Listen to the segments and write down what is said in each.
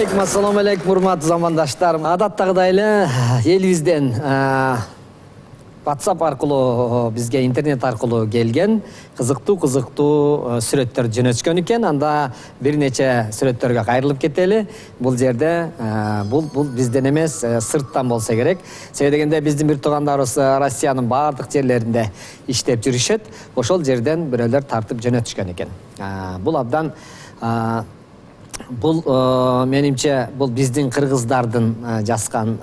Assalamu alaikum, урматтуу замандаштар. Адаттагыдай эле элибизден WhatsApp аркылуу бизге интернет аркылуу келген кызыктуу сүрөттөр жөнөткөн экен. Анда бир нече сүрөттөргө кайрылып кетели. Бул жерде бул бизден эмес, сырттан болсо керек. Себеби дегенде биздин бир туугандарыбыз Россиянын бардык жерлеринде иштеп жүрүшөт. Ошол жерден бирөөлөр тартып жөнөтүшкөн экен. Бул абдан бул менимче бул биздин кыргыздардын жазган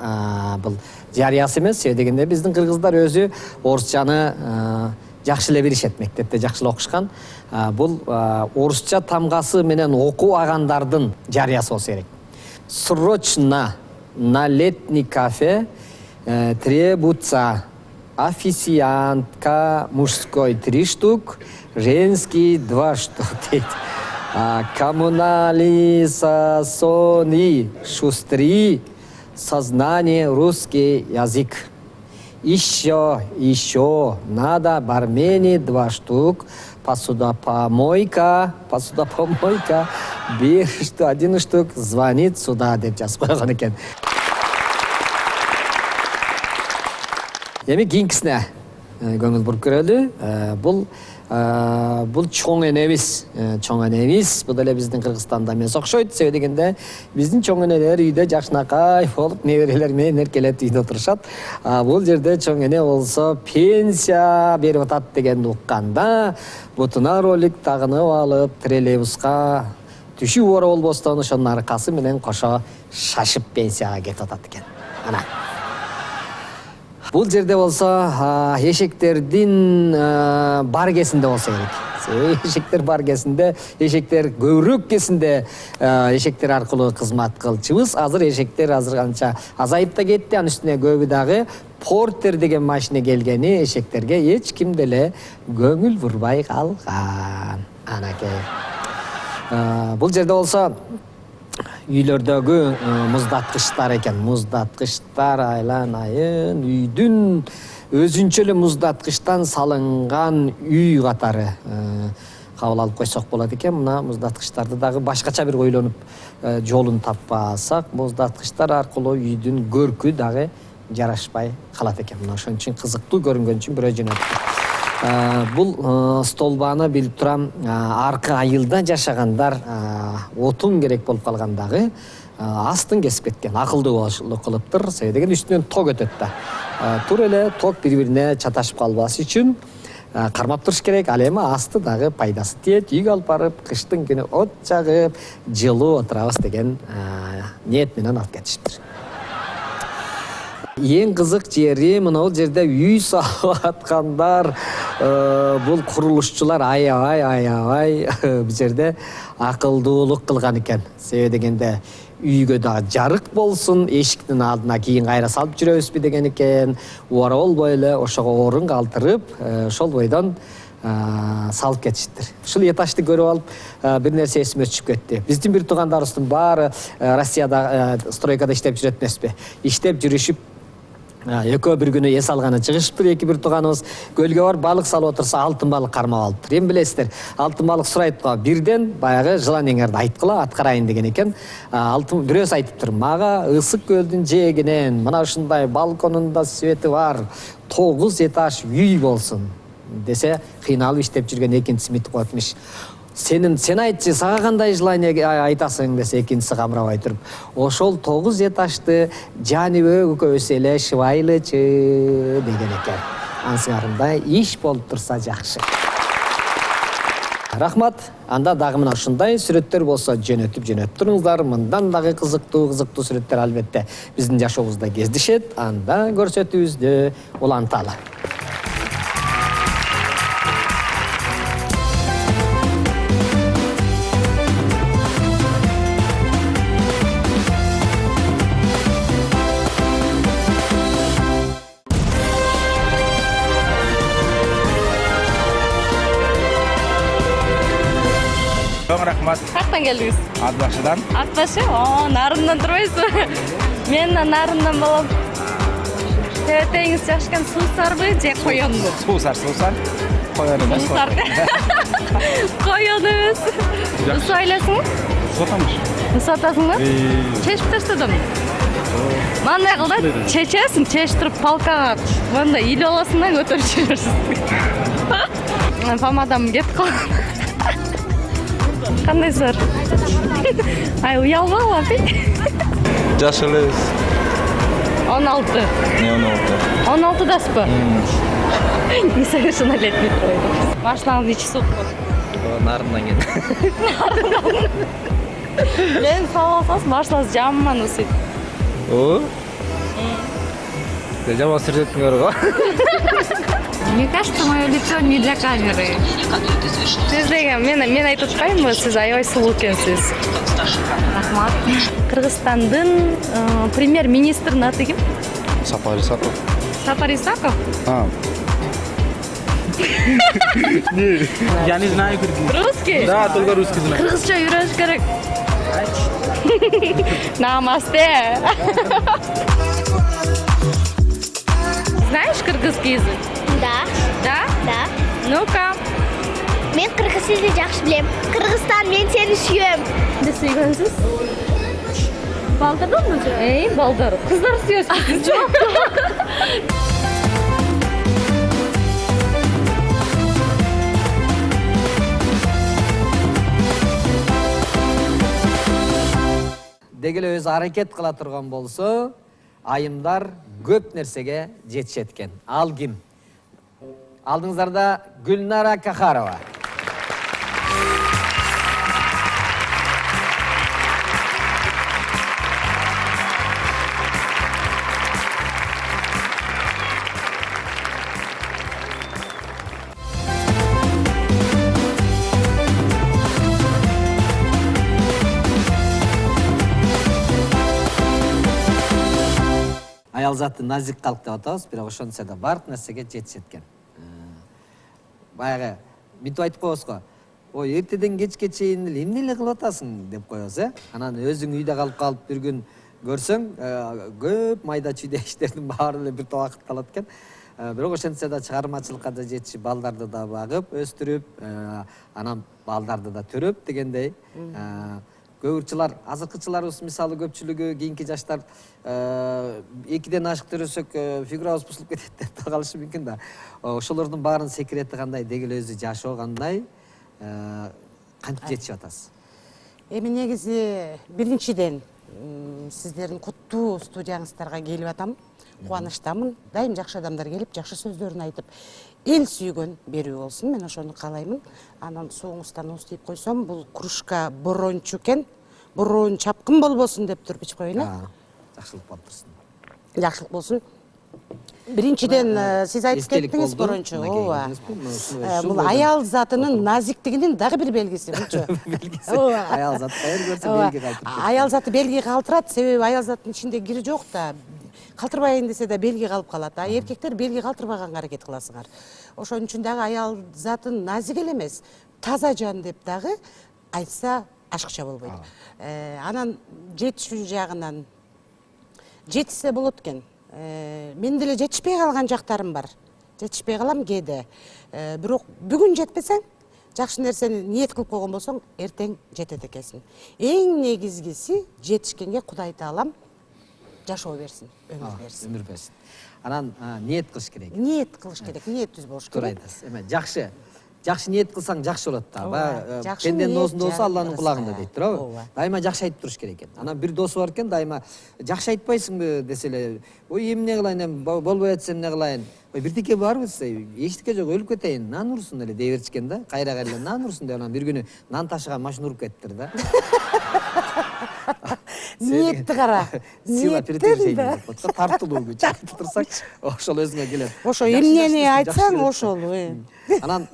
бул жарыясы эмес. Себеби дегенде биздин кыргыздар өзү орусчаны жакшы эле билишет, мектепте жакшы эле окушкан. Бул орусча тамгасы менен окуу агандардын жарыясы болсо керек. Срочно на летний кафе требуется официантка мужской 3 штук, женский 2 штук. Коммунализационный шустрый, сознание русский язык. Еще надо бармени 2 штук, посудопомойка, 1 штук, звонит сюда, деп жазып койгон экен. Эми кийинкисине көңүл буруп көрөлү. Бул чоң энебиз, бул эле биздин Кыргызстанда эмес окшойт. Себеби дегенде биздин чоң энелер үйдө жакшынакай болуп, неберелер менен эркелеп үйдө отурушат. Бул жерде чоң эне болсо пенсия берип атат дегенди укканда, бутуна ролик тагынып алып, троллейбуска түшүү ора болбостон ошонун аркасы менен кошо шашып пенсияга кетип атат экен. Ана бул жерде болсо эшектердин бар кезинде болсо керек. Эшектер бар кезинде, эшектер көбүрөөк кезинде эшектер аркылуу кызмат кылчубуз. Азыр эшектер канча азайып да кетти. Анын үстүнө көбү дагы портер деген машина келгени эшектерге эч ким деле көңүл бурбай калган. Анакей. Бул жерде болсо үйлөрдөгү муздаткычтар экен. Муздаткычтар айланайын үйдүн өзүнчө эле муздаткычтан салынган үй катары кабыл алып койсок болот экен. Мына муздаткычтарды дагы башкача бир ойлонуп жолун таппасак, муздаткычтар аркылуу үйдүн көркү дагы жарашпай калат экен. Мына ошон үчүн кызыктуу көрүнгөн үчүн бирөө жөнөттүк. Бул столбаны билип турам, аркы айылда жашагандар отун керек болуп калгандагы астын кесип кеткен, акылдуу кылыптыр. Себеби деген үстүнөн ток өтөт да. Тур эле ток бири-бирине чаташып калбас үчүн кармап туруш керек. Ал эми асты дагы пайдасы тиет. Үйгө алып барып, кыштын күнү от жагып, жылуу отурабыз деген ниет менен алып кетишиптир. Ең кызык жери мына жерде үй салып аткандар, бул курулушчулар аябай бул жерде акылдуулук кылган экен. Себеби дегенде үйгө да жарык болсун, эшиктин алдына кийин кайра салып жүрөбүзбү деген экен. Ора болбой эле ошого орун калтырып, ошол бойдон салып кетиштир. Ушул этажды көрүп алып, бир нерсе эсиме түшүп кетти. Биздин бир туугандарыбыздын баары Россияда стройкада иштеп жүрөт эмеспи? Иштеп жүрүшүп экөө бир күнү эс алганы чыгышыптыр. Бир тууганыбыз көлгө барып балык салып отурса, алтын балык кармап алыптыр. Эми билесиздер, алтын балык сурайт го. Бирден баягы жылан-эңерди айткыла аткарайын деген экен. Алтын бирөөсү айтыптыр: "Мага Ысык көлдүн жээгинен мына ушундай балконунда свети бар 9 этаж үй болсун" десе, кыйналып иштеп жүргөн экинчиси митип коетмиш. Сен айтчы, сага кандай желание айтасың десе, экинчиси камырабай туруп, ошол 9 этажды жаныбек экөөбүз эле шыбайлычы деген экен. Ансыңарындай иш болуп турса жакшы. Рахмат. Анда дагы мына ушундай сүрөттөр болсо жөнөтүп туруңуздар. Мындан дагы кызыктуу сүрөттөр албетте биздин жашообузда кездешет. Анда көрсөтүүбүздү уланталы. Рахмат. Каяктан келдиңиз? Ат башыдан. Ат башы? Нарындан турбайсызбы? Мен нарындан болом. Теңиз жакшы экен, суусарбы же коёнбу? Суусар. Коён эмес. Коён эмес. Ысып айласыңбы? Сатамыш. Сатасың ба? Чешіп тастадым. Мандай қыл да, чешесің, чешіп тұрып палкаға мандай ил аласың да көтеріп жібересің. Помадам кетіп қалған. Қандай зор? Ай, ұялма лапи. Жаш элебиз. 16. Не 16. 16-дасыз ба? Несовершеннолетний тройды. Машинаңыз неше сот болды? Нарындан келді. Мен саласыз, машинаңыз жаман өседі. О? Жаман сүрсөттүңөр го. Мне кажется, мое лицо не для камеры. Сіз деген, мен айтып отпаймын, сіз аябай сұлу екенсіз. Рахмат. Қырғызстандың премьер-министрінің аты кім? Сапар Исаков. Сапар Исаков? Я не знаю кыргыз. Русский? Да, только русский знаю. Қырғызша үйреніш керек. Намасте. Знаешь кыргызский язык? Да, Да? да. Ну-ка. Мен қырғыз тілін жақсы білем. Қырғызстан, мен сені сүйем. Не сүйгенсіз? Балдырдың мı? Ей, балдар. Қыздар сүйесіз. Жоқ. Дегеле өзі аракет қыла тұрған болса, айымдар көп нәрсеге жетішет екен. Ал кім? Алдыңыздарда Гүлнара Кахарова. Аял заты назик қалып деп атабыз, бірақ ошончо да барлық нәрсеге жетишет экен. Баягы мынтип айтып коебуз го. Ой, эртеден кечке чейин эмне эле кылып атасың деп коебуз, Анан өзүң үйдө калып бир күн көрсөң, көп майда чүйдө иштердин баары эле бир топ убакытты алат экен. Бирок ошентсе да чыгармачылыкка да жетишип, балдарды да багып, өстүрүп, анан балдарды да төрөп дегендей. Көбүрчүлөр, азыркычыларыбыз мисалы көпчүлүгү кийинки жаштар 2ден ашык төрөсөк фигурабыз бузулуп кетет деп калышы мүмкүн да. Ошолордун баарын секрети кандай, дегеле өзү жашоо кандай, кантип жетишип атасыз? Эми негизи биринчиден сиздердин куттуу студияңыздарга келип атам. Кубанычтамын. Дайым жакшы адамдар келип, жакшы сөздөрүн айтып, эл сүйгөн берүү болсун. Мен ошону каалаймын. Анан соңустан ос дейп койсом, бул кружка борончу экен. Борон чапкын болбосун деп туруп ичип коеюн. Жакшылык болуп турсун. Жакшылык болсун. Биринчиден сиз айтып кеттиңиз борончу. Ооба. Бул аял затынын назиктигинин дагы бир белгиси булчу. Аял зат кайер көрсө белги калтырат. Аял заты белги калтырат, себеби аял заттын ичинде кири жок да. Калтырбайын десе да белги калып калат. А эркектер белги калтырбаганга аракет кыласыңар. Ошон үчүн дагы аял затын назик эле эмес, таза жан деп дагы айтса ашыкча болбойт. Анан жетишүү жагынан жетишсе болот экен. Мен деле жетишпей калган жактарым бар. Жетишпей калам кээде. Бирок бүгүн жетпесең, жакшы нерсени ниет кылып койгон болсоң, эртең жетет экенсиң. Эң негизгиси жетишкенге Кудай таалам жашоо берсин, өмүр берсин. Өмүр берсин. Анан ниет кылыш керек. Ниет кылыш керек, ниет түз болуш керек. Туура айтасыз. Эме жакшы ниет кылсаң жакшы болот да. Жакшы Пенденин ниет оозунда Алланын кулагында дейт, туурабы? Ооба. Дайыма жакшы айтып туруш керек экен. Анан бир досу бар экен, дайыма жакшы айтпайсыңбы десе эле, ой эмне кылайын, эми болбой атса эмне кылайын? Ой, бирдеке барбы десе, эчтеке жок, өлүп кетейин, нан урсун эле дей беришкен да. Кайра эле нан урсун деп анан бир күнү нан ташыган машина уруп кеттир да. Ниетти кара. Сила притяжения деп коет. Тартылуу күч айтып турсаң, ошол өзүңө келет. Ошо эмнени айтсаң ошол. Анан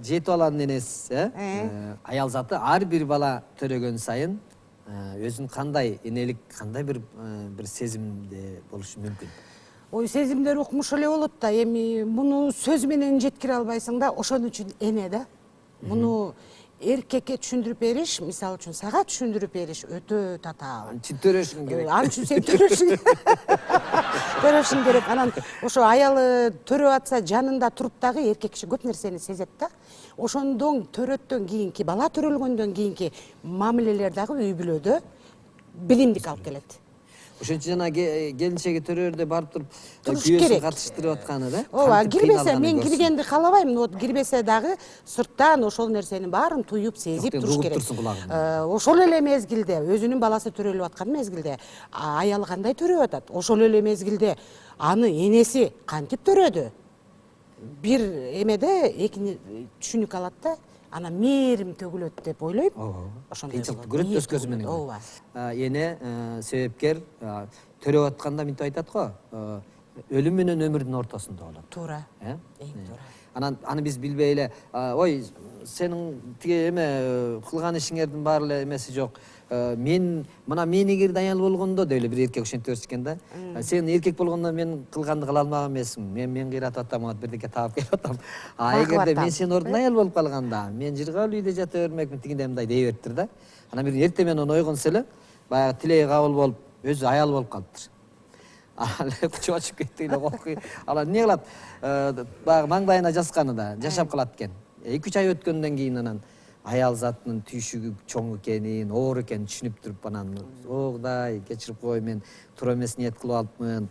жетип алган энес, аял заты ар бир бала төрөгөн сайын өзүн кандай энелик, кандай бир сезимде болушу мүмкүн. Ой, сезимдер укмуш эле болот да. Эми муну сөз менен жеткире албайсың да, ошон үчүн эне да. Муну эркекке түшүндүрүп бериш, мисалы үчүн сага түшүндүрүп бериш өтө татаал. Төрөшүң керек. Ал үчүн сен төрөшүң керек. Анан ошо аялы төрөп атса жанында туруп дагы эркек киши көп нерсени сезет да. Ошондон төрөттөн кийинки, бала төрөлгөндөн кийинки мамилелер дагы үй бүлөдө билимдик алып келет. Ошончо жана келинчеги төрөөрдө барып туруп Туруш күйөөсүн керек. катыштырып атканы да. Ооба, кантип кирбесе кыйналганын мен көрсүн. киргенди каалабайм, но кирбесе дагы сырттан ошол нерсенин баарын туюп, сезип Жоқ, туруш угуп керек. турсун кулагын. Ошол эле мезгилде өзүнүн баласы төрөлүп аткан мезгилде аялы кандай төрөп атат? Ошол эле мезгилде аны энеси кантип төрөдү? Бир эмеде эки түшүнүк алат да, анан мээрим төгүлөт деп ойлойм. Ошондой Тынчылыкты болот. көрөт өз көзү менен. Ооба. Эне себепкер төрөп атканда мынтип айтат го, өлүм менен өмүрдүн ортосунда болот. Туура. Эң туура. Анан аны биз билбей эле, ой, сенин тиги эме кылган ишиңердин баары эле эмеси жок. Мен эгерде аял болгондо деп эле бир эркек ошентип беришкен да. Сен эркек болгондо мен кылганды кыла алмаган эмесмин. Мен кыйратып атам, бирдеке таап келип атам. Эгерде мен сенин ордуна аял болуп калганда, мен жыргап үйдө жата бермекмин, тигиндей мындай дей бериптир да. Анан бир эртең менен ойгонсо эле баягы тилеги кабыл болуп, өзү аял болуп калыптыр. Анан эле кучуп ачып кетти эле коркуй. Алар эмне кылат? Баягы маңдайына жазганы да, жашап калат экен. 2-3 ай өткөндөн кийин анан аял затынын түйшүгү чоң экенин, оор экенин түшүнүп туруп анан о Кудай, кечирип кой, мен туура эмес ниет кылып алыпмын.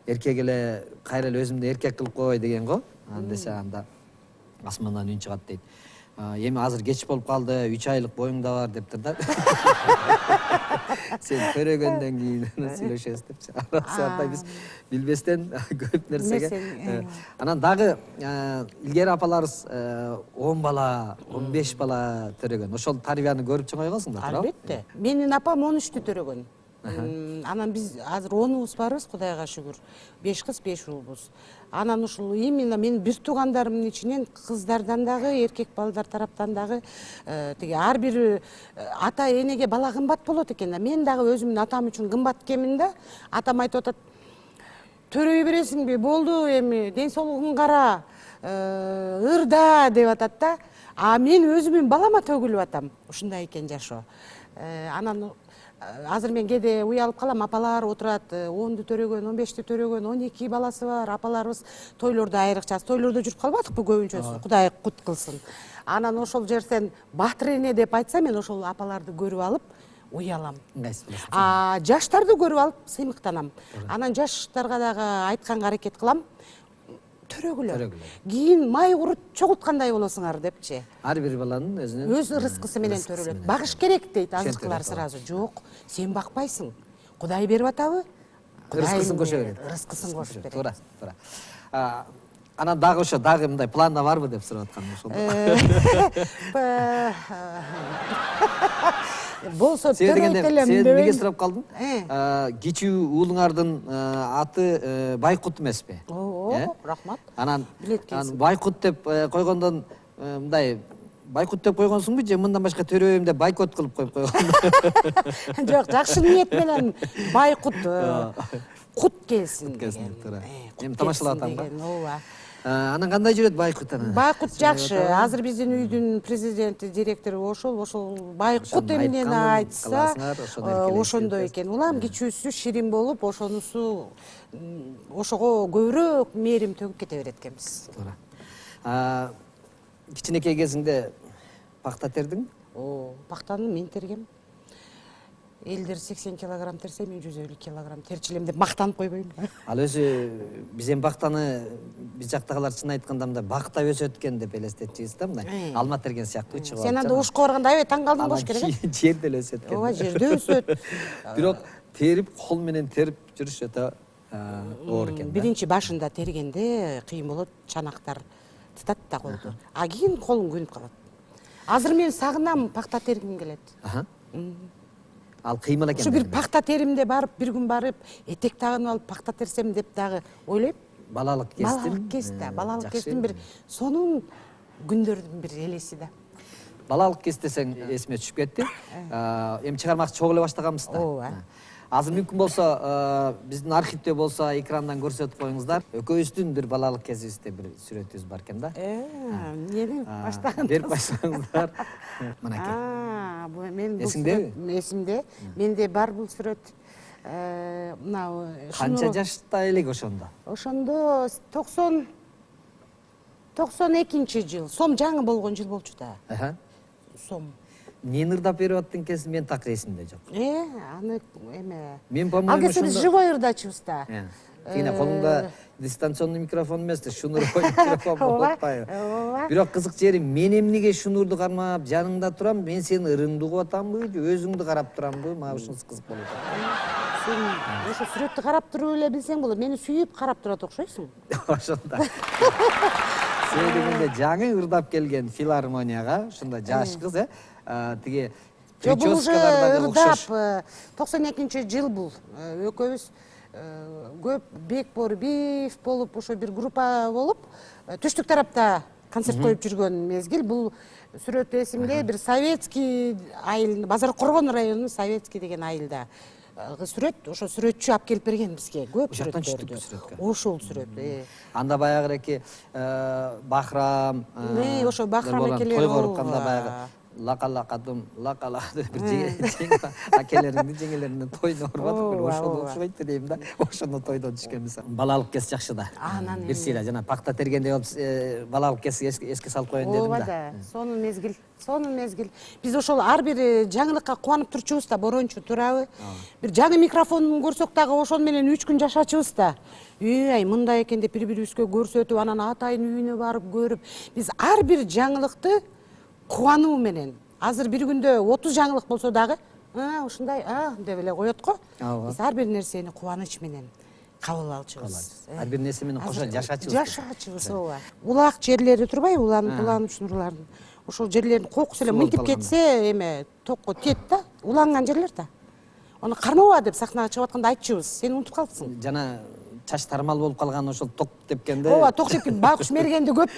Эркек эле кайра эле өзүмдү эркек кылып кой деген го. Анда десе анда асмандан үн чыгат дейт. Эми азыр кеч болуп калды, 3 айлык боюңда бар дептир да. Сен көрөгөндөн кийин сүйлөшөбүз депчи. Арасында биз билбестен көп нерсеге. Анан дагы илгери апаларыбыз 10 бала, 15 бала төрөгөн. Ошол тарбияны көрүп чоңойгонсуңдар, туурабы? Албетте. Менин апам 13-тү төрөгөн. Анан биз азыр 10-убуз барбыз, Кудайга шүгүр. 5 кыз, 5 уулбуз. Анан ушул именно мен бир туугандарымдын ичинен кыздардан дагы, эркек балдар тараптан дагы тиги ар бир ата энеге бала кымбат болот экен да. Мен дагы өзүмдүн атам үчүн кымбат экенмин да. Атам айтып атат: "Төрөй бересиңби? Болду эми, ден соолугуң кара, ырда" деп атат да. А мен өзүмдүн балама төгүлүп атам. Ушундай экен жашоо. Анан азыр мен кээде уялып калам, апалар отурат, 10-ду төрөгөн, 15-ти төрөгөн, 12 баласы бар, апаларыбыз тойлордо айрыкча, тойлордо жүрүп калбадыкпы көбүнчөсү, Кудай кут кылсын. Анан ошол жерден баатыр эне деп айтса, мен ошол апаларды көрүп алып уялам. Жаштарды көрүп алып сыймыктанам. Анан жаштарга дагы айтканга аракет кылам. Төрөгүлөр. Кийин май курут чогулткандай болосуңар депчи. Ар бир баланын өзүнүн Өз рызкысы менен төрөлөт. Багыш керек дейт азыркылар сразу. Жок, сен бакпайсың. Кудай берип атабы? рызкысын кошо берет. Рызкысын кошуп берет. Туура, туура. Анан дагы ошо дагы мындай планда барбы деп сурап атканым ошол. Болсо төрөйт элем сен деп. эмнеге сурап калдың? Кичүү уулуңардын аты Байкут эмеспи? Оо, рахмат. Анан Билеткенсиң. Байкут деп койгондон мындай Байкут деп койгонсуңбу же мындан башка төрөйм деп байкот кылып коюп койгонсуң? Жок, жакшы ниет менен Байкут кут келсин деген. Туура. Эми тамашалап атам да. Ооба. Анан кандай жүрөт Байкут анан? Байкут жакшы. Азыр биздин үйдүн президенти, директору ошол Байкут эмнени айтса, ошондой экен. Улам кичүүсү ширин болуп, ошонусу ошого көбүрөөк мээрим төгүп кете берет экенбиз. Туура. Кичинекей кезиңде пакта тердиң? Пактаны мен тергем. Элдер 80 килограмм терсе, мен 150 килограмм терчилем деп мактанып койбойм. Ал өзү биз эми бактаны биз жактагылар чын айтканда мындай бактап өсөт экен деп элестетчүбүз да, мындай алма терген сыяктуу чыгып. Сен анда ушко барганда аябай таң калдың болуш керек. Жерде эле өсөт экен. Ооба, жерде өсөт. Бирок терип, кол менен терип жүрүш өтө оор экен. Биринчи башында тергенде кыйын болот, чанактар тытат да колду. А кийин колуң көнүп калат. Азыр мен сагынам, пакта тергим келет. Ал кыймыл экен. Ушу бир пакта теримде барып, бир күн барып, этек тагынып алып пакта терсем деп дагы ойлойм. Балалык кестим. Балалык кест да, балалык кестим бир сонун күндөрдүн бир элеси да. Балалык кест десең эсиме түшүп кетти. Эми чыгармакчы чогуу эле баштаганбыз да. Ооба. азыр мүмкүн болсо биздин архивде болсо экрандан көрсөтүп коюңуздар. Экөөбүздүн бир балалык кезибизде бир сүрөтүбүз бар экен да. Эмнени баштаган? Берип койсоңуздар. Мынакей. Бул мен бул Эсиңдеби? Эсимде. Менде бар бул сүрөт. Мынау Канча жашта элек ошондо? Ошондо 92 жыл. Сом жаңы болгон жыл болчу да. Сом. Эмнени ырдап берип аттың экенсиң, мен так эсимде жок. Аны эме. Мен по-моему Ал кезде живой ырдачыбыз да. Тигине колуңда дистанционный микрофон эмес да, шунуровой микрофон болуп атпайбы? Бирок кызык жери, мен эмнеге шунурду кармап жаныңда турам, мен сени ырыңды угуп атамбы, же өзүңдү карап турамбы? Мага ушунусы кызык болуп атат. Сен ошо сүрөттү карап туруп эле билсең болот. Мени сүйүп карап турат окшойсуң. Ошондо. Сен дегенде жаңы ырдап келген филармонияга, ушундай жаш кыз, тиги Бул уже прическалардагы ырдап окшош. 92 жыл бул. Экөөбүз көп Бекборбиев болуп, ошо бир группа болуп, түштүк тарапта концерт коюп жүргөн мезгил. Бул сүрөт эсимде, бир советский айыл, Базар Коргон районунун советский деген айылда сүрөт, ошо сүрөтчү алып келип берген бизге көп Ошоктон сүрөттөрдү. түштүк сүрөткө. Ошол сүрөт. Анда баягыреки Бахрам, Ошо Бахрам экелер. Тойго уртканда баягы лакалакадым, бир жеңил акелериңдин жеңелеринден тойду урбадык, ошого окшойт дейм да. Ошондо тойдон түшкөнбүз. Балалык кез жакшы да. Бир сыйла жана пакта тергендей болуп балалык кез эске салып коеюн дедим Ооба да. Сонун мезгил. Биз ошол ар бир жаңылыкка кубанып турчубуз да, борончу турабы. Бир жаңы микрофон көрсөк дагы ошон менен 3 күн жашачубуз да. Ай, мындай экен деп бири-бирибизге көрсөтүп, анан атайын үйүнө барып көрүп, биз ар бир жаңылыкты кубануу менен. Азыр бир күндө 30 жаңылык болсо дагы, ушундай, деп эле коет го. Биз ар бир нерсени кубаныч менен кабыл алчубуз. Ар бир нерсе менен кошо жашачубуз. Жашачубуз, ооба. Улак жерлери турбайбы, уланып шнурлардын. Ошол жерлерин кокус эле мынтип кетсе, эме токко тиет да, уланган жерлер да. Аны кармаба деп сахнага чыгып атканда айтчубуз. Сен унутуп калыпсың. Жана чач тармал болуп калган ошол ток тепкенде. Ооба, ток тепкен байкуш мергенди көп.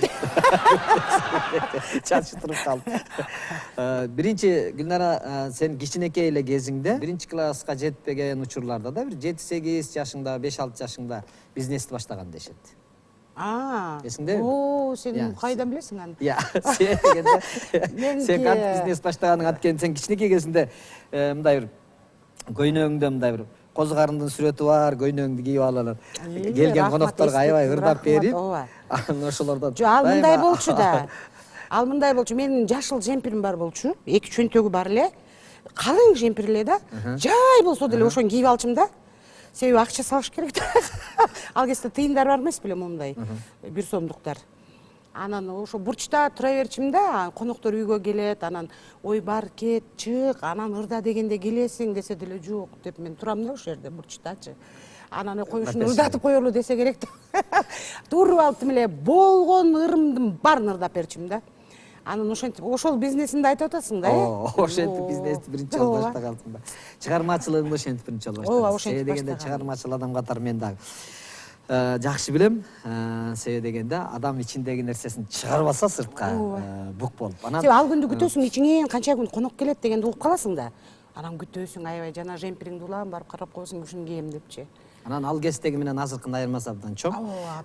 Чачы туруп калды. Биринчи Гүлнара, сен кичинекей эле кезиңде, биринчи класска жетпеген учурларда да бир 7-8 жашыңда, 5-6 жашыңда бизнести баштаган дешет. Эсиңдеби? Сен кайдан билесиң аны? Сен дегенде, сен кантип бизнес баштаганың аткен, сен кичинекей кезинде мындай бир көйнөгүңдө мындай бир козу карындын сүрөтү бар, көйнөгүңдү кийип алып, келген конокторго аябай ырдап берип, анан ошолордон. Жок, ал мындай болчу да. Ал мындай болчу, менин жашыл жемпирим бар болчу, 2 чөнтөгү бар эле. Калың жемпир эле да. Жай болсо деле ошону кийип алчумун да. Себеби акча салыш керек да. Ал кезде тыйындар бар эмес беле момундай, 1 сомдуктар. Анан ошо бурчта тура берчим да, коноктор үйгө келет, анан ой бар кет, чык, анан ырда дегенде келесиң десе деле жок деп мен турам да ошол жерде бурчтачы. Анан кой ушуну ырдатып коелу десе керек да. Туруп алып эле болгон ырымдын баарын ырдап берчим да. Анан ошентип ошол бизнесинди айтып атасың да, Ошентип бизнести биринчи жолу баштагалсың да. Чыгармачылыгыңды ошентип биринчи жолу баштадың. Ооба, ошентип дегенде чыгармачыл адам катары мен дагы жакшы билем. Себеби дегенде адам ичиндеги нерсесин чыгарбаса сыртка бук болуп. Анан ал күндү күтөсүң, ичиңен канча күн конок келет дегенди угуп каласың да. Анан күтөсүң, аябай жана жемпириңди улам барып карап коесуң, ушуну кийем депчи. Анан ал кездеги менен азыркынын айырмасы абдан чоң.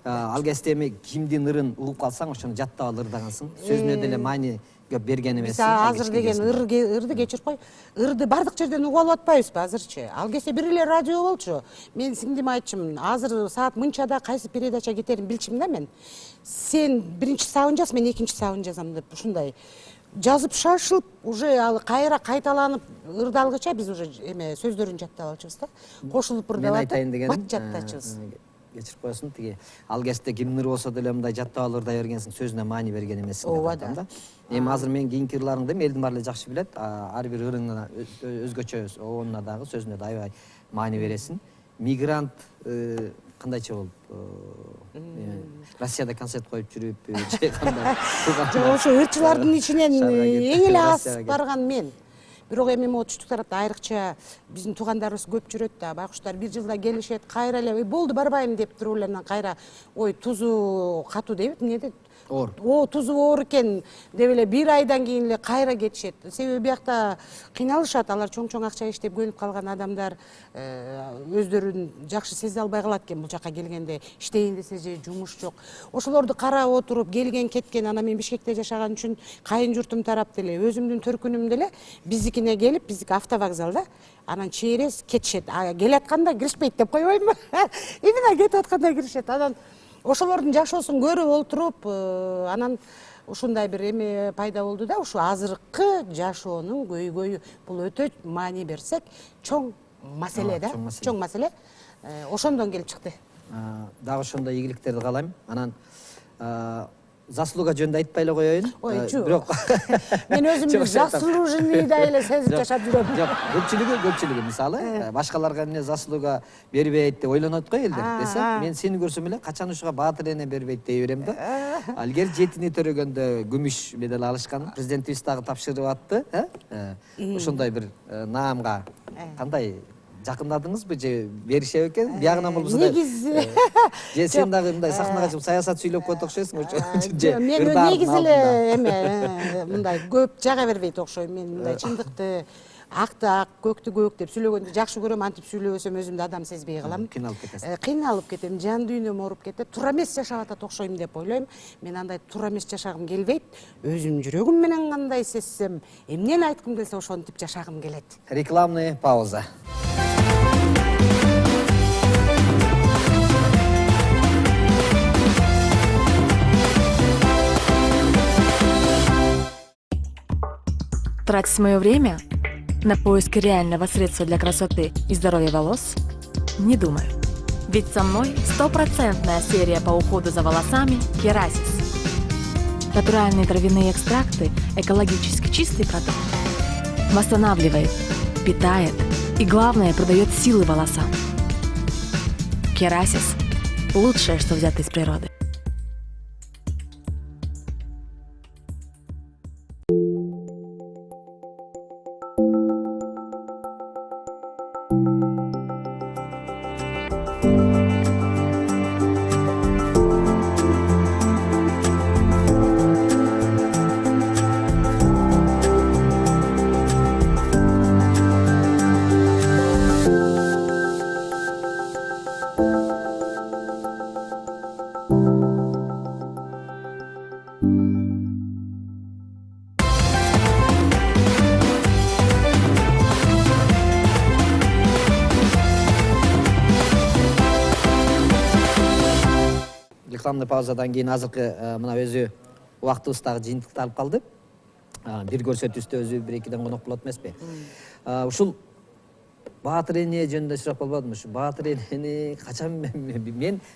Ал кезде эми кимдин ырын угуп калсаң, ошону жаттап алып ырдагансың. Сөзүнө деле маани көп берген эмес. Азыр деген ырды кечирип кой. Ырды бардык жерден угуп алып атпайбызбы азырчы? Ал кезде бир эле радио болчу. Мен сиңдим айтчумун, азыр саат мынчада кайсы передача кетерин билчим да мен. Сен биринчи сабын жаз, мен экинчи сабын жазам деп ушундай жазып шашылып, уже ал кайра кайталанып ырдалгыча биз уже эме сөздөрүн жаттап алчубуз да. Кошулуп ырдап мен айтайын дегеним, бат жаттачубуз. Кечирип коесуң, тиги ал кезде кимдин ыры болсо деле мындай жаттап алып ырдай бергенсиң, сөзүнө маани берген эмессиң. Ооба да. Эми азыр мен кийинки ырларыңды элдин баары эле жакшы билет. Ар бир ырыңына өзгөчө оонуна дагы сөзүнө да аябай маани бересиң. Мигрант кандайча болуп Россияда концерт коюп жүрүп, же кандай? Ошо ырчылардын ичинен эң эле асып барган мен. Бирок эми могу түштүк тарапта айрыкча биздин туугандарыбыз көп жүрөт да, байкуштар бир жылда келишет, кайра эле болду барбайм деп туруп эле анан кайра ой тузу катуу дейбит, эмне дейт? Оор. Тузу оор экен деп эле бир айдан кийин эле кайра кетишет. Себеби биякта кыйналышат, алар чоң акча иштеп көнүп калган адамдар өздөрүн жакшы сезе албай калат экен бул жака келгенде, иштейин десе же жумуш жок. Ошолорду карап отуруп келген кеткен, анан мен Бишкекте жашаган үчүн кайын журтум тарап деле, өзүмдүн төркүнүм деле биздикине келип, биздики автовокзалда анан чейрес кетишет. Келатканда киришпейт деп койбоймунбу? Именно кетип атканда киришет. Анан ошолордун жашоосун көрүп олтуруп, анан ушундай бир эме пайда болду да, ушу азыркы жашоонун көйгөйү. Бул өтө маани берсек, чоң маселе да, чоң маселе. Ошондон келип чыкты. Дагы ошондой ийгиликтерди каалайм. Анан заслуга жөнүндө айтпай эле коеюн. Ой, Бирок мен өзүмдү заслуженныйдай эле сезип жашап жүрөм. Жок, көпчүлүгү мисалы башкаларга эмне заслуга бербейт деп ойлонот го элдер. Десе, мен сени көрсөм эле качан ушуга баатыр эне бербейт дей берем да. Алгер жетини төрөгөндө күмүш медаль алышкан, президентибиз дагы тапшырып атты, ошондой бир наамга кандай жакындадыңызбы же беришет экен? Биягынан болбосо да. Негизи Же сен дагы мындай сахнага чыгып саясат сүйлөп койт окшойсуң ошо. Мен негизи эле эме мындай көп жага бербейт окшойм. Мен мындай чындыкты, акты ак, көктү көк деп сүйлөгөндү жакшы көрөм, антип сүйлөбөсөм өзүмдү адам сезбей калам. Кыйналып кетесиң. Кыйналып кетем, жан дүйнөм ооруп кетет. Туура эмес жашап атат окшойм деп ойлойм. Мен андай туура эмес жашагым келбейт. Өзүм жүрөгүм менен кандай сезсем, эмнени айткым келсе ошентип жашагым келет. Рекламный пауза. Тратить мое время на поиски реального средства для красоты и здоровья волос? Не думаю. Ведь со мной 100% серия по уходу за волосами Керасис. Натуральные травяные экстракты, экологически чистый продукт. Восстанавливает, питает и, главное, придает силы волосам. Керасис – лучшее, что взято из природы. Рекламный паузадан кийин азыркы мына өзү убактыбыздагы жыйынтыкты алып калды. Бир көрсөтүүбүздө өзү бир экиден конок болот эмеспи? Ушул баатыр эне жөнүндө сурап болбодуму? Ушу баатыр энени качан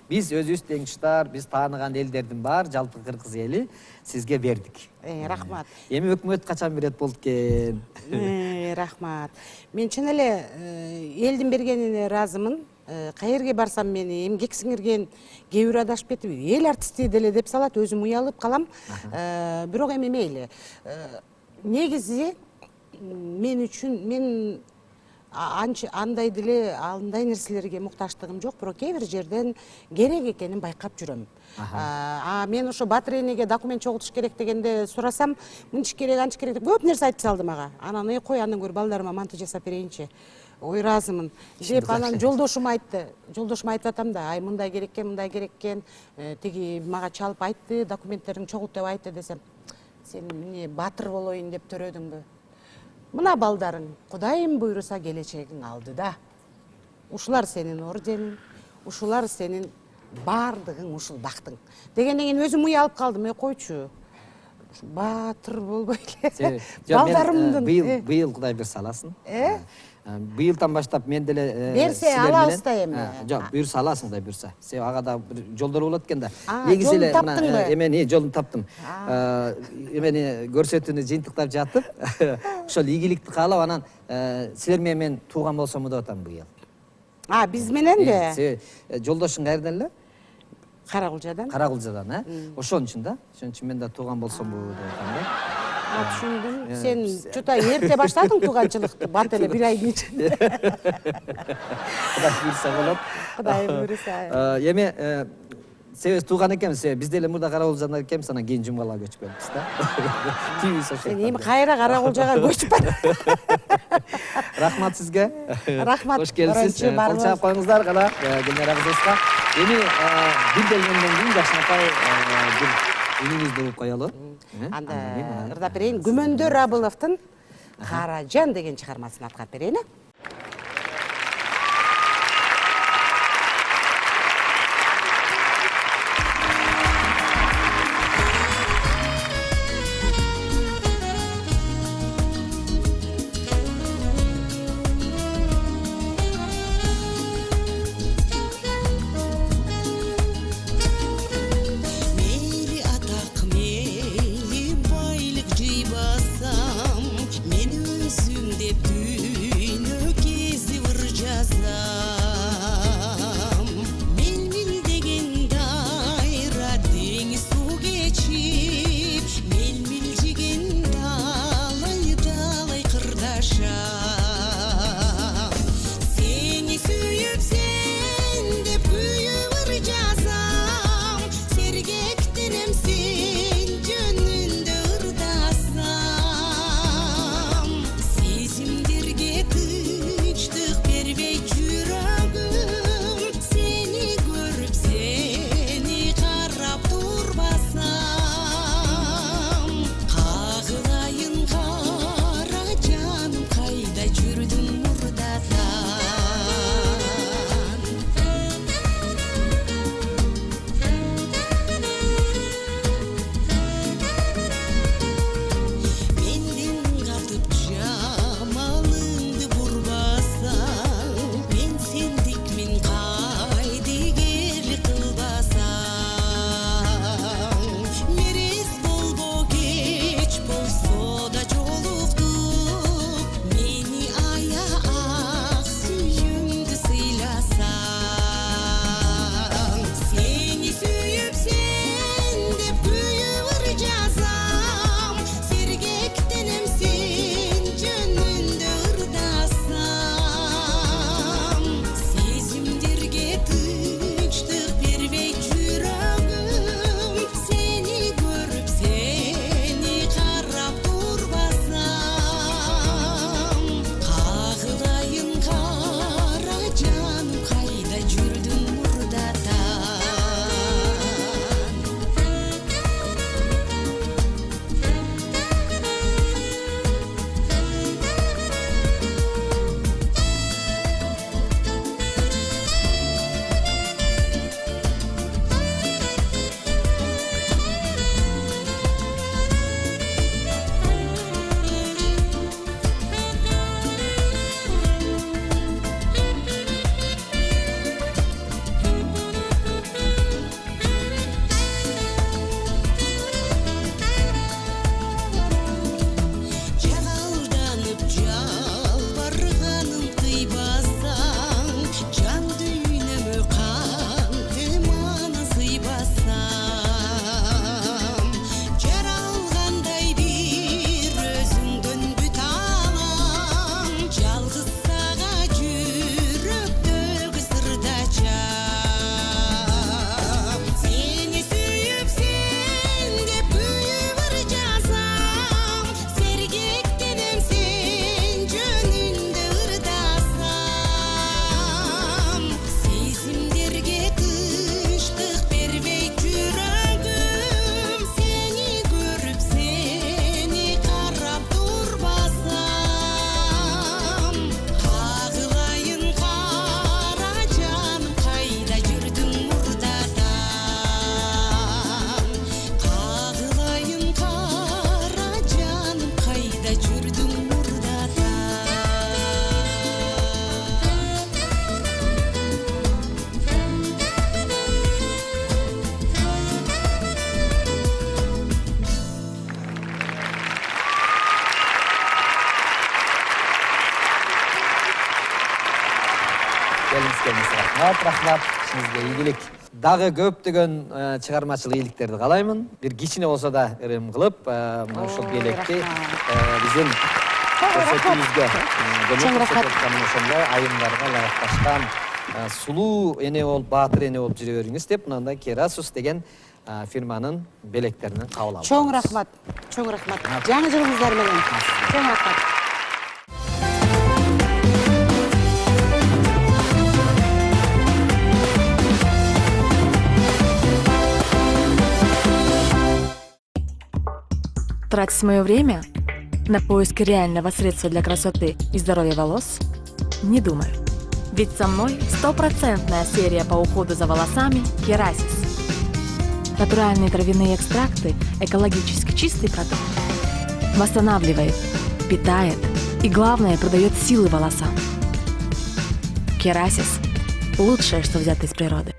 биз өзүбүз теңчтар, биз тааныган элдердин бар жалпы кыргыз эли сизге бердик. Рахмат. Эми өкмөт качан берет болду экен? Рахмат. Мен чын эле элдин бергенине ыраазымын. Каерге барсам мени эмгек сиңирген кээ бир адашып кетип, эл артисти деле деп салат, өзүм уялып калам. Бирок эми мейли. Негизи мен үчүн мен андай деле андай нерселерге мукташтыгым жок, бирок кээ бир жерден керек экенин байкап жүрөм. Мен ошо баатыр энеге документ чогултуш керек дегенде сурасам, мынчы керек, анчы керек деп көп нерсе айтып салды мага. Анан кой андан көрө балдарыма манты жасап берейинчи. Ой, ыраазымын деп анан жолдошум айтты. Жолдошум айтып атам да, ай мындай керек экен, тиги мага чалып айтты, документтерин чогулт деп айтты десем, сен эмне баатыр болоюн деп төрөдүңбү? Мына балдарың, Кудайым буйруса келечегиң алды да. Ушулар сенин ордениң, ушулар сенин бардыгың, ушул бактың. Дегенден кийин өзүм уялып калдым, койчу. Баатыр болбой эле. Балдарымдын Быйыл Кудай берсе аласың. Быйылдан баштап мен деле берсе алабыз да эми. Жок, буйруса аласың да буйруса. Себеби ага да бир жолдор болот экен да. Негизи эле мына эмени жолун таптым. Эмени көрсөтүүнү жыйынтыктап жатып, ошол ийгиликти каалап анан силер менен мен тууган болсомбу деп атам быйыл. Биз менен да. Себеби жолдошуң каерден эле? Каракулжадан. Ошон үчүн да. Ошон үчүн мен да тууган болсомбу деп атам да. Түшүндүм. Сен чота эрте баштадың тууганчылыкты, бат эле 1 айдын ичинде. Кудай буйрса болот. Кудай буйрса. Эми себеп тууган экенбиз, биз деле мурда Караколжандан экенбиз, анан кийин Жумгалга көчүп келдикпиз да. Тийбиз ошо. Сен эми кайра Караколжага көчүп бар. Рахмат сизге. Рахмат. Кош келипсиз. Кол чаап коюңуздар кана Гүлнара кызыбызга. Эми бир келгенден кийин Жакшынапай бир үнүңүздү угуп коелу. Анда ырдап берейин. Гүмөндөр Абыловдун Каражан деген чыгармасын аткарып берейин. Келіңіз, рахмат, ішіңізге игілік. дагы көптөгөн чыгармачылык ийгиликтерди каалаймын. Бир кичине болсо да ырым кылып, мына ушул белекти биздин көрсөтүүбүзгө ошондой айымдарга ылайыкташкан сулуу эне болуп, баатыр эне болуп жүрө бериңиз деп мындай Керасус деген фирманын белектеринен кабыл алдым. Чоң рахмат. Жаңы жылыңыздар менен. Чоң рахмат. Тратить мое время на поиск реального средства для красоты и здоровья волос? Не думаю. Ведь со мной 100% серия по уходу за волосами Керасис. Натуральные травяные экстракты, экологически чистый продукт. Восстанавливает, питает и, главное, придает силы волосам. Керасис – лучшее, что взято из природы.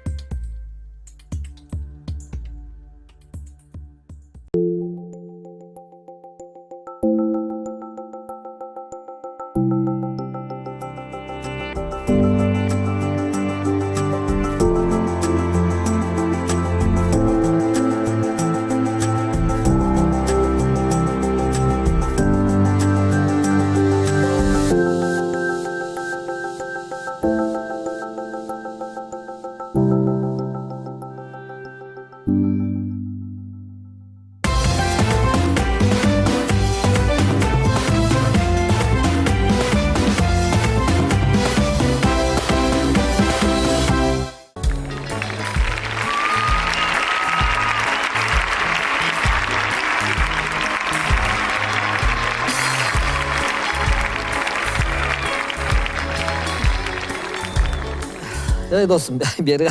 Достум, бери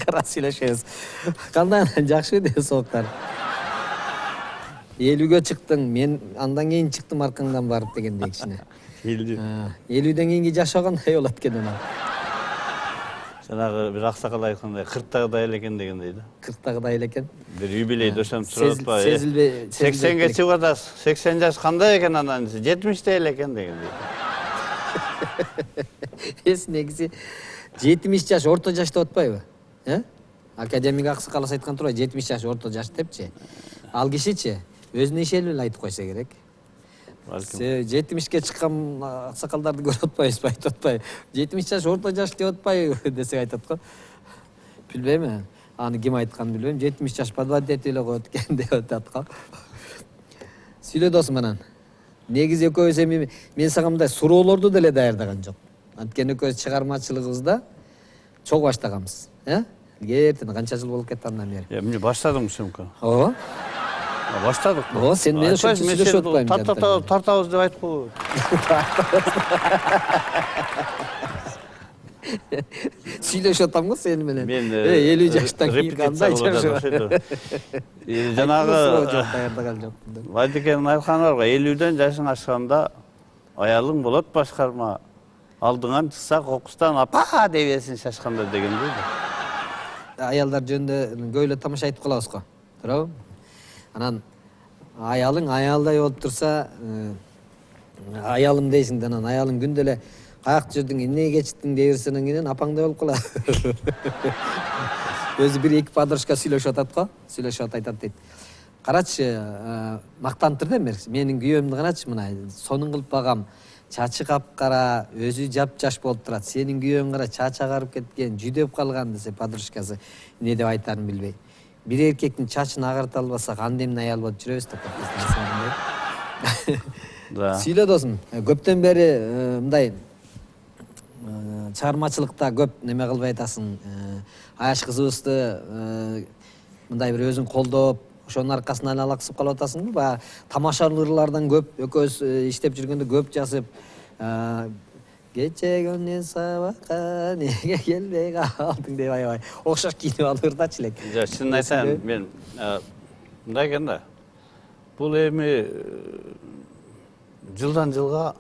карап сүйлөшөбүз. Кандай жакшы деп сооктар. 50-ге чыктың, мен андан кийин чыктым аркаңдан барып дегендей кичине. 50-ден кийинки жашоо кандай болот экен анан? Жанагы бир аксакал айткандай 40-тагыдай элекен дегендей да. 40-тагыдай элекен. Бир юбилей досом туруп атпайбы? Сезилбей. 80ге чыгып атасыз. 80 жаш кандай экен анан 70те элекен дегендей. Негизи 70 жаш орто жаш деп атпайбы? Академик аксакал айткан турбайбы? 70 жаш орто жаш депчи. Ал кишичи өзүнүн иши эле айтып койсо керек. 70ке чыккан аксакалдарды көрүп атпайбызбы, айтып атпайбы? 70 жаш орто жаш деп атпайбы десек айтат го. Билбейм, аны ким айтканын билбейм. 70 жаш подводитель эле коет экен деп атат го. Сүйлө досум анан. Негизи экөөбүз эми мен сага мындай суроолорду деле даярдаган жок. Анткени экөөбүз чыгармачылыгыбызда чогуу баштаганбыз. Эртең канча жыл болуп кетти андан бери? Эмне баштадыңбы мүмкүн? Ооба. Баштадык. Ооба, сен менен ушунча сүйлөшүп атпаймынбы? Тартабыз деп айтып койбойбу? Сүйлөшүп атам го сени менен. Мен 50 жаштан кийин кандай жашоо? Жанагы Байдекенин айтканы бар го, 50ден жашың ашканда аялың болот башкарма. Алдыңан чыкса кокустан апа дебесин шашканда дегендей да. Аялдар жөнүндө көп эле тамаша айтып калабыз го. Туурабы? Анан аялың аялдай болуп турса, аялым дейсиң да, анан аялың күндө эле каяк жүрдүң, эмне кечиттиң дей берсенен кийин апаңдай болуп калат. Өзү бир эки подружка сүйлөшүп атат го, сүйлөшүп айтат дейт. Карачы, мактанып тур да менин күйөөмдү карачы мына, сонун кылып багам. Чачы капкара, өзү жап-жаш болуп турат. Сенин күйөөң кара чачы агарып кеткен, жүдөп калган десе подружкасы эмне деп айтарын билбей. Бир эркектин чачын агарта албасак, анда эмне аял болуп жүрөбүз деп атат. Сүйлө досум, көптөн бери мындай чыгармачылыкта көп неме кылбай атасың. Аяш кызыбызды мындай бир өзүң колдоп, ошонун аркасынан алаксып калып атасыңбы? Баягы тамашалуулардан көп экөөбүз иштеп жүргөндө көп жазып, кечегөндөн сабакка неге келбей калдың деп аябай окшош кийинип алырдачы элек. Чынын айтсам, мен мындай экен да. Бул эми жылдан жылга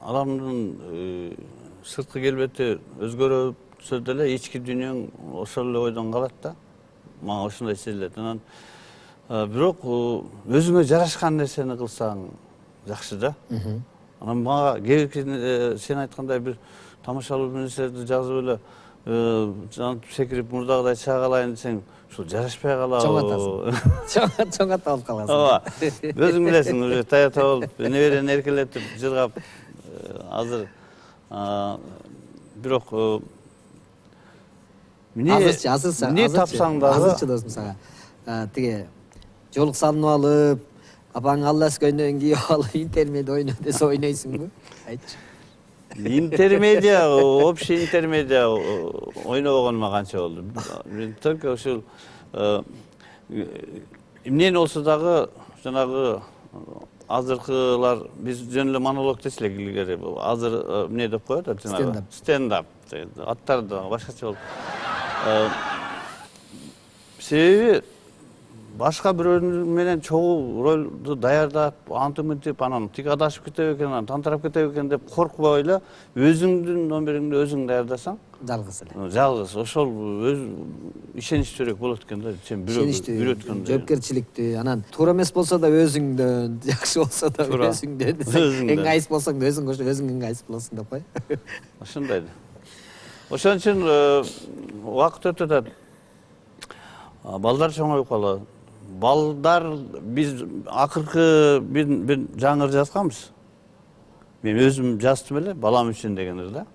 адамдын сырткы келбети өзгөрүп деле ички дүйнөң ошол эле ойдон калат да. Мага ошондой сезилет. Анан бирок өзүңө жарашкан нерсени кылсаң жакшы да. Анан мага сен айткандай бир тамашалуу нерселерди жазып эле жанып секирип мурдагыдай чагалайын десең ушул жарашпай калабы. Чоң атасың. Чоң ата болуп каласың. Ооба. Өзүң билесиң, уже таята болуп, неберени эркелетип жыргап азыр бирок азырчы тапсаң дагы азырчы досум сага тиги жолук салынып алып, апаң алла өскөндөн кийип алып интермедиа ойно десе ойнойсуңбу? Айтчы. Интермедиа, общий интермедиа ойнобогонума канча болду. Мен только ушул эмнени болсо дагы жанагы азыркылар биз жөн эле монолог десе элек илгери. Азыр эмне деп коет жанагы стендап. Аттары да башкача болуп. Себеби башка бирөөнүн менен чогуу ролду даярдап, антып анан тиги адашып кетеби экен, анан тантырап кетеби экен деп коркпой эле өзүңдүн номериңди өзүң даярдасаң, жалгыз эле. Жалгыз, ошол өз ишеничтүүрөөк болот экен да. Сен бирөөткөн жоопкерчиликтүү, анан туура эмес болсо да өзүңдөн, жакшы болсо да өзүңдөн. Эң айыс болсоң да өзүң эң айыс болосуң деп кой. Ошондой. Ошон үчүн убакыт өтөт атат. Балдар чоңоюп калат. Балдар биз акыркы бир жаңыр жазганбыз. Мен өзүм жаздым эле, балам үчүн дегенде да.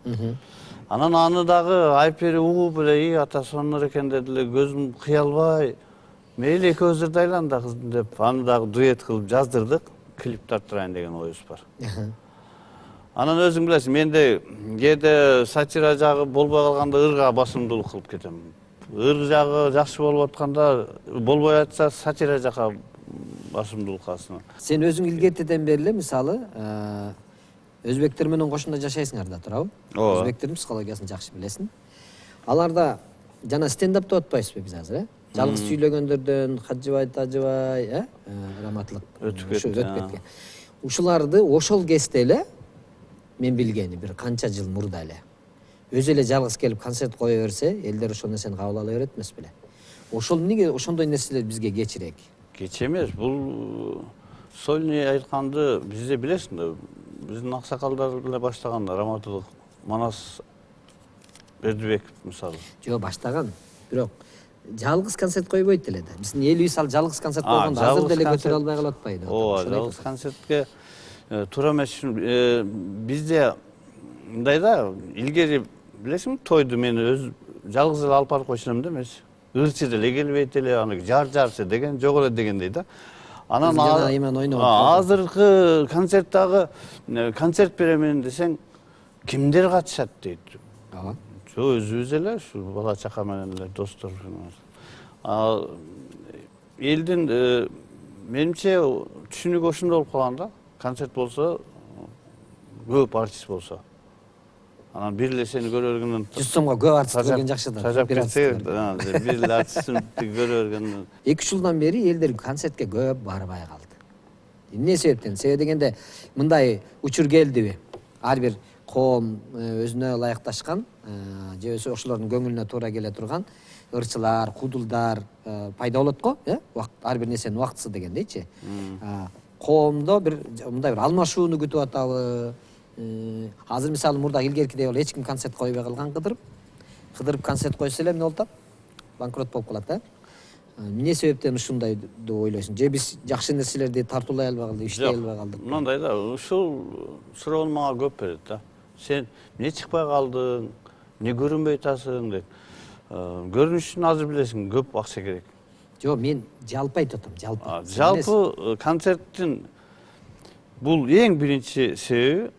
Анан аны дагы айпери угуп эле, ата сонор экен деди эле, көзүм кыя албай, мейли экөөбүз дайланда кыздым деп, аны дагы дуэт кылып жаздырдык, клип тарттырайын деген оюбуз бар. Анан өзүң билесиң, менде кээде сатира жагы болбой калганда ырга басымдуулук кылып кетем. Ыр жагы жакшы болуп атканда, болбой атса сатира жака басымдуулук калсын. Сен өзүң илгертеден бери эле мисалы өзбектер менен кошуна жашайсыңар да, туурабы? Өзбектердин психологиясын жакшы билесиң. Аларда жана стендап деп атпайсызбы биз азыр, жалгыз сүйлөгөндөрдөн Хаджыбай, Тажыбай, раматлык өтүп кетти. Ушуларды ошол кезде эле мен билгени бир канча жыл мурда эле өзү эле жалгыз келип концерт кое берсе, элдер ошол нерсени кабыл ала берет эмес беле. Ошол эмнеге ошондой нерселер бизге кечирек? Кеч эмес, бул сольный айтканды бизде билесиң да, биздин аксакалдар эле баштаган, раматылык Манас Бердибеков мисалы. Жок, баштаган, бирок жалгыз концерт койбойт эле да. Биздин эл мисалы жалгыз концерт койгондо азыр деле көтөрө албай калып атпайбы? Ооба, жалгыз концертке туура эмес үчүн бизде мындай да, илгери билесиңби, тойду мен өз жалгыз эле алып барып койсом да эмес. Ырчы деле келбейт эле, аны жарсы деген жок эле дегендей да. Анан азыркы концерттагы концерт беремен десең, кимдер катышат дейт. Ооба. Жок, өзүбүз эле, ушу бала чака менен эле достор. Элдин менимче түшүнүгү ошондой болуп калган да. Концерт болсо, көп артист болсо. Анан бир эле сени көрө бергенден 100 сомго көп артист көргөн жакшы да. Тажап кетсе, бир эле артистти көрө бергенден 2-3 жылдан бери элдер концертке көп барбай калды. Эмне себептен? Себеби дегенде мындай учур келдиби? Ар бир коом өзүнө ылайыкташкан, же болбосо ошолордун көңүлүнө туура келе турган ырчылар, кудулдар пайда болот го, ар бир нерсенин убактысы дегендейчи. Коомдо бир мындай бир алмашууну күтүп атабы? Азыр мисалы мурда илгеркидей эч ким концерт койбой калган Кыдырып концерт койсо эле эмне болуп атат? Банкрот болуп калат да. Эмне себептен ушундай деп ойлойсуң? Же биз жакшы нерселерди тартуулай албай калдык, иштей албай калдык? Мындай да, ушул суроону мага көп берет да. Сен эмне чыкпай калдың, эмне көрүнбөй атасың деп. Көрүнүш үчүн азыр билесиң, көп акча керек. Жок, мен жалпы айтып атам, жалпы. Жалпы концерттин бул эң биринчи себеби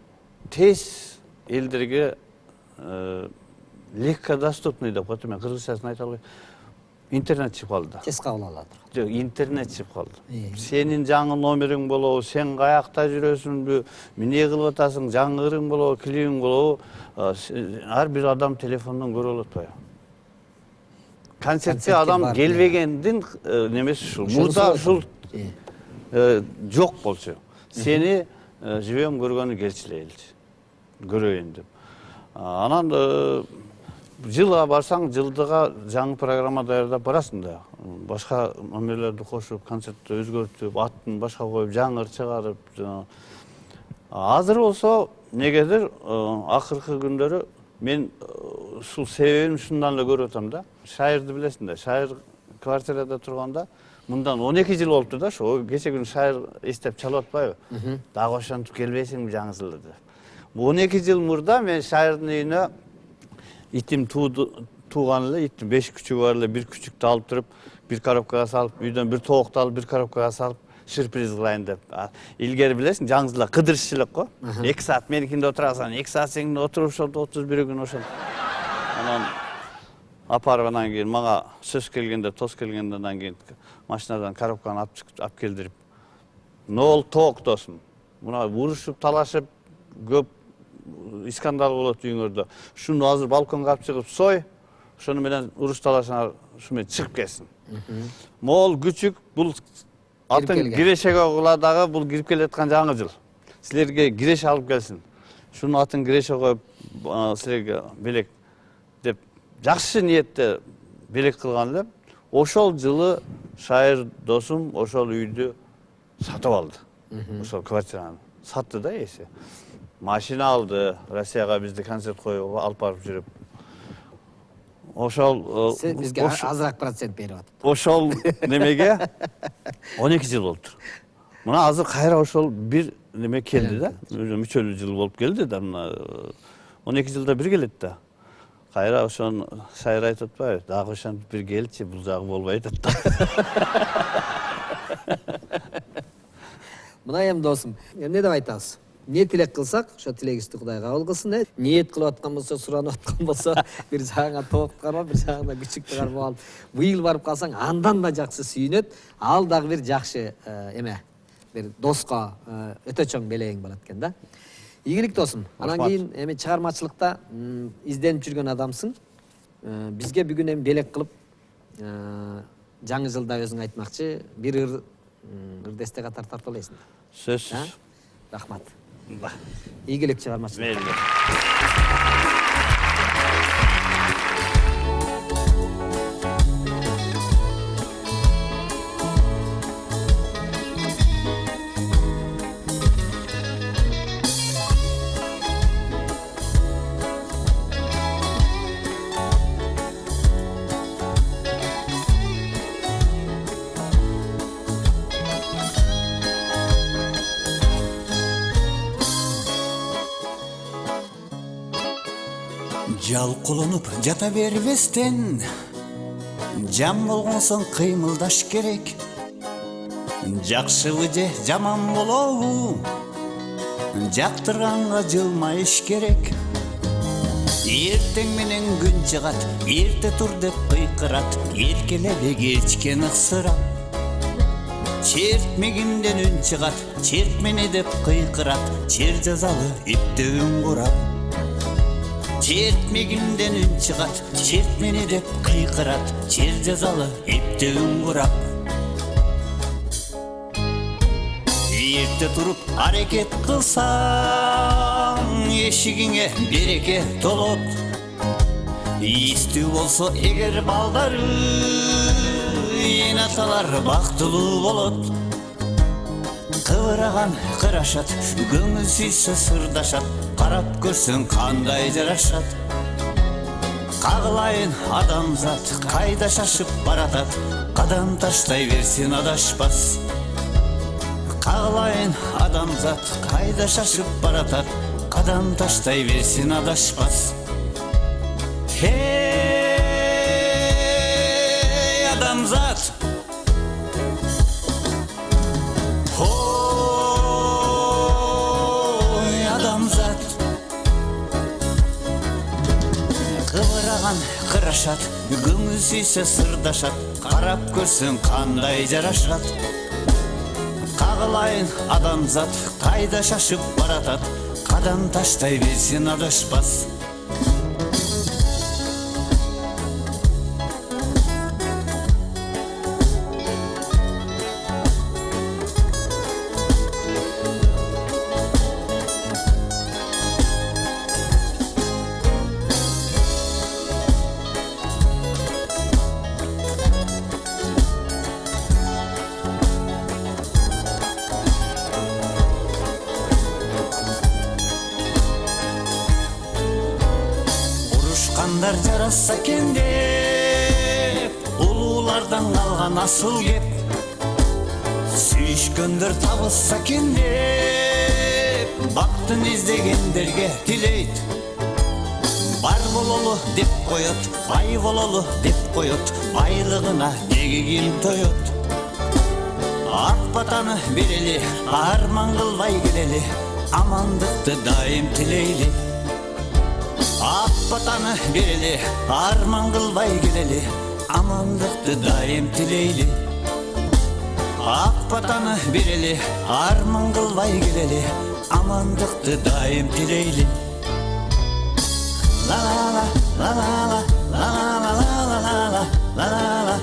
тез элдерге легко доступный деп коет. Мен кыргызчасын айта албайм. Интернет чыгып калды да. Тез кабыл алат. Жок, интернет чыгып калды. Сенин жаңы номериң болобу, сен каякта жүрөсүңбү, эмне кылып атасың, жаңы ырың болобу, клибиң болобу, ар бир адам телефондон көрө алат атпайбы? Концертке адам келбегендин немеси ушул. Мурда ушул жок болчу. Сени жибем көргөнү келчи элчи. Көрөйүн деп. Анан жылга барсаң, жылдыга жаңы программа даярдап барасың да. Башка номерлерди кошуп, концертти өзгөртүп, атын башка коюп, жаңы ыр чыгарып. Азыр болсо, негедир акыркы күндөрү мен ушул себебин ушундан эле көрүп атам да. Шайырды билесиң да. Шайыр квартирада турганда мындан 12 жыл болупту да. Ошо кече күнү шайыр эстеп чалып атпайбы? Дагы ошентип келбейсиңби жаңы жылда деп. 12 жыл мурда мен шайырдын үйүнө итим тууган эле, иттин 5 күчүгү бар эле, бир күчүктү алып туруп, бир коробкага салып, үйдөн бир тоокто алып, бир коробкага салып, сюрприз кылайын деп. Илгери билесиң, жаңы жылда кыдырыш элек го. 2 саат меникинде отурасың, 2 саат сениңде отуруп ошол 31 күн ошол. Анан апарып анан кийин мага сөз келгенде, тоз келгенде анан кийин машинадан коробканы алып келдирип. Нол тоок досум. Мына урушуп, талашып, көп скандал болот үйүңөрдө. Шуну азыр балконго алып чыгып сой, ошону менен уруш талашыңар ушу менен чыгып кетсин. Мол күчүк бул атын кирешеге куладагы бул кирип келаткан жаңы жыл. Силерге киреше алып келсин. Шуну атын киреше коюп силерге белек деп жакшы ниетте белек кылган элем. Ошол жылы шайыр досум ошол үйдү сатып алды. Ошол квартираны сатты да эсе. Машина алды, Россияга бизди концерт коюп алып барып жүрүп. Ошол бизге азыраак процент берип атат. Ошол немеге 12 жыл болуптур. Мына азыр кайра ошол бир неме келди да. Мүчөлүү жыл болуп келди да. 12 жылда бир келет да. Кайра ошону шайыр айтып атпайбы? Дагы ошентип бир келчи, бул жагы болбой атат да. Мына эми досум, эмне деп айтабыз? Не тилек кылсак, ошо тилегибизди Кудай кабыл кылсын. Ниет кылып аткан болсо, суранып аткан болсо, бир жагыңа тоок карап, бир жагыңа күчүктү карап алып, быйыл барып калсаң, андан да жакшы сүйүнөт. Ал дагы бир жакшы эме, бир доско өтө чоң белегиң болот экен да. Ийгилик досум. Анан кийин эми чыгармачылыкта изденип жүргөн адамсың. Бизге бүгүн эми белек кылып, жаңы жылда өзүң айтмакчы, бир ырдесте катар тартып аласың. Сөзсүз. Рахмат. Ийгилик чыгармачылык. Жалкуланып жата бербестен, жам болгон соң кыймылдаш керек. Жакшыбы же жаман болобу, жактырганга жылмайыш керек. Эртең менен күн чыгат, эрте тур деп кыйкырат, эркелебе кечкен ыксырап. Чертмегинден үн чыгат, чертмени деп кыйкырат, чер жазалы иптебин курап. Чертмегинден үн чыгат, чертмени деп кыйкырат, чер жазалы иптебин курап. Эрте туруп аракет кылсаң, эшигиңе береке толот. Ийстүү болсо эгер балдары, эн аталар бактылуу болот. Кыбыраган кырашат, көңүл сүйсө сырдашат, карап көрсөң кандай жарашат. Кагылайын адамзат, кайда шашып баратат, кадам таштай берсин адашпас. Кагылайын адамзат, кайда шашып баратат, кадам таштай берсин адашпас. Эй, адамзат! Ой, адамзат! Кыбыраган кырашат, көңүл сүйсө сырдашат, карап көрсөң кандай жарашат. Кагылайын адамзат, кайда шашып баратат, кадам таштай берсин адашпас. жандар жараса экен деп улуулардан калган асыл кеп сүйүшкөндөр табылса экен деп бактын издегендерге тилейт бар бололу деп коет бай бололу деп коет байлыгына неге кийин тоет ак батаны берели арман кылбай келели амандыкты дайым тилейли ак батаны берели арман кылбай келели амандыкты дайым тилейли ак батаны берели арман кылбай келели амандыкты дайым тилейли la la la la la la la la la la la la la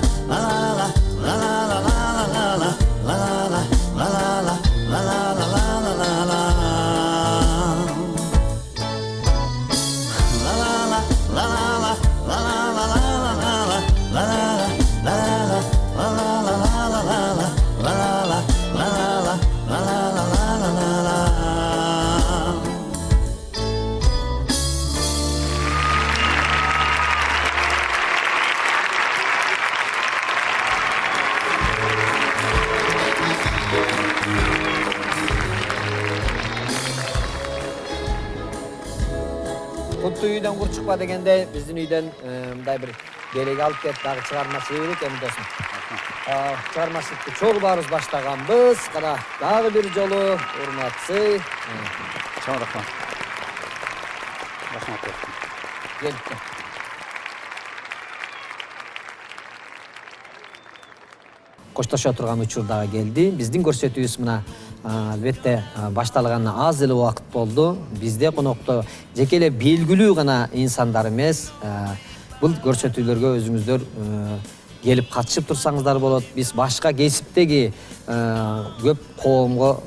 Куту үйден кур чыкпа дегенде биздин үйдөн мындай бир белек алып келип дагы чыгармачылык экен досум. Чыгармачылыкты чогуу баарыбыз баштаганбыз. Кана дагы бир жолу урматсы. Чоң рахмат. Рахмат. Келипти. Коштошо турган учур дагы келди. Биздин көрсөтүүбүз мына албетте башталганына аз эле убакыт болду. Бизде конокто жеке эле белгилүү гана инсандар эмес, бул көрсөтүүлөргө өзүңүздөр келип катышып турсаңыздар болот. Биз башка кесиптеги көп коомго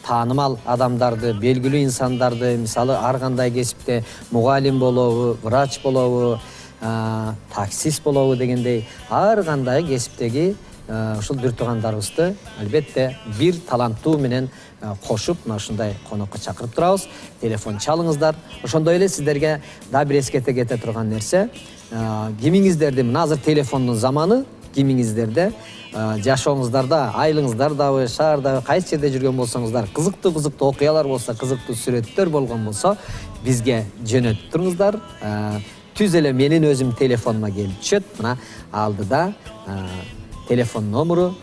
таанымал адамдарды, белгилүү инсандарды, мисалы ар кандай кесипте мугалим болобу, врач болобу, таксист болобу дегендей ар кандай кесиптеги ушул бир туугандарыбызды албетте бир таланттуу менен кошуп мына ушундай конокко чакырып турабыз. Телефон чалыңыздар. Ошондой эле сиздерге да бир эскерте кете турган нерсе, кимиңиздерди мына азыр телефондун заманы, кимиңиздерде жашооңуздарда, айлыңыздардабы, шаардагы кайсы жерде жүргөн болсоңуздар, кызыктуу окуялар болсо, кызыктуу сүрөттөр болгон болсо, бизге жөнөтүп туруңуздар. Түз эле менин өзүм телефонума келип түшөт. Мына алдыда телефон номеру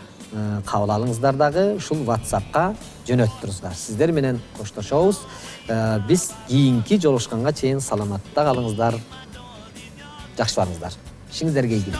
кабыл алыңыздар дагы ушул WhatsApp'ка жөнөтүп туруңуздар. Сиздер менен коштошобуз. Биз кийинки жолугушканга чейин саламатта калыңыздар. Жакшы барыңыздар. Ишиңиздерге ийгилик.